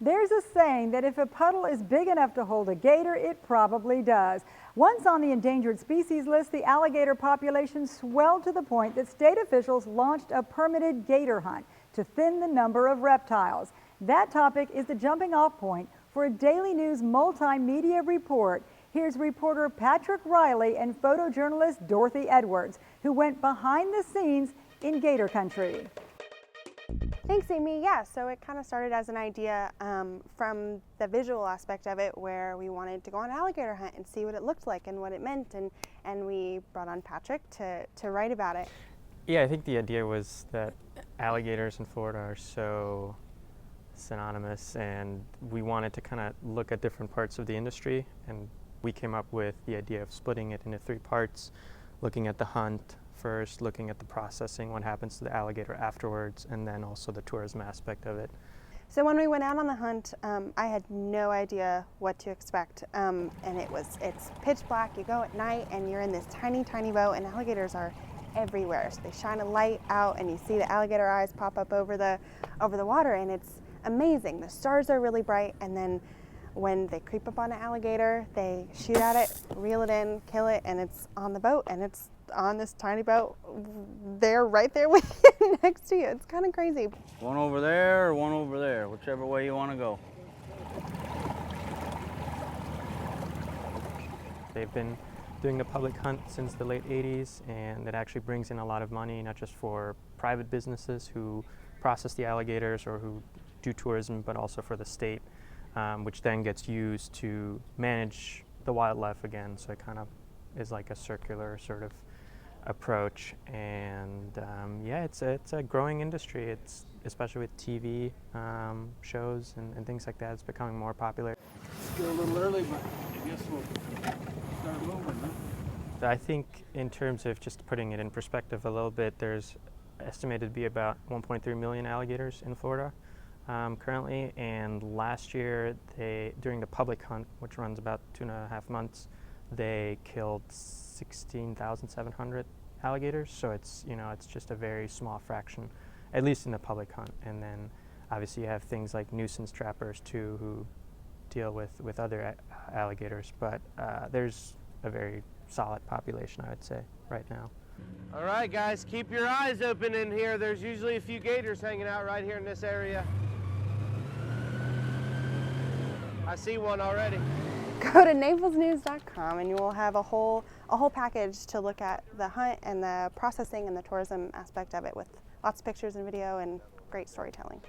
There's a saying that if a puddle is big enough to hold a gator, it probably does. Once on the endangered species list, the alligator population swelled to the point that state officials launched a permitted gator hunt to thin the number of reptiles. That topic is the jumping off point for a Daily News multimedia report. Here's reporter Patrick Riley and photojournalist Dorothy Edwards, who went behind the scenes in Gator Country. Thanks, Amy. Yeah, so it kind of started as an idea from the visual aspect of it, where we wanted to go on an alligator hunt and see what it looked like and what it meant, and we brought on Patrick to write about it. Yeah, I think the idea was that alligators in Florida are so synonymous, and we wanted to kind of look at different parts of the industry, and we came up with the idea of splitting it into 3 parts, looking at the hunt first, looking at the processing, what happens to the alligator afterwards, and then also the tourism aspect of it. So when we went out on the hunt, I had no idea what to expect, and it's pitch black. You go at night and you're in this tiny, tiny boat, and alligators are everywhere. So they shine a light out and you see the alligator eyes pop up over the water, and it's amazing. The stars are really bright, and then when they creep up on an alligator, they shoot at it, reel it in, kill it, and it's on the boat, and it's on this tiny boat. They're right there with you, next to you. It's kind of crazy. One over there or one over there, whichever way you want to go. They've been doing the public hunt since the late 80s, and it actually brings in a lot of money, not just for private businesses who process the alligators or who do tourism, but also for the state, which then gets used to manage the wildlife again. So it kind of is like a circular sort of approach, and yeah, it's a growing industry. It's especially with TV shows and things like that. It's becoming more popular. Still a little early, but I guess we'll start moving, huh? I think in terms of just putting it in perspective a little bit, there's estimated to be about 1.3 million alligators in Florida currently, and last year during the public hunt, which runs about 2.5 months, they killed 16,700 alligators. So it's just a very small fraction, at least in the public hunt. And then obviously you have things like nuisance trappers too, who deal with other alligators. But there's a very solid population, I would say, right now. All right, guys, keep your eyes open in here. There's usually a few gators hanging out right here in this area. I see one already. Go to naplesnews.com and you will have a whole package to look at the hunt and the processing and the tourism aspect of it, with lots of pictures and video and great storytelling.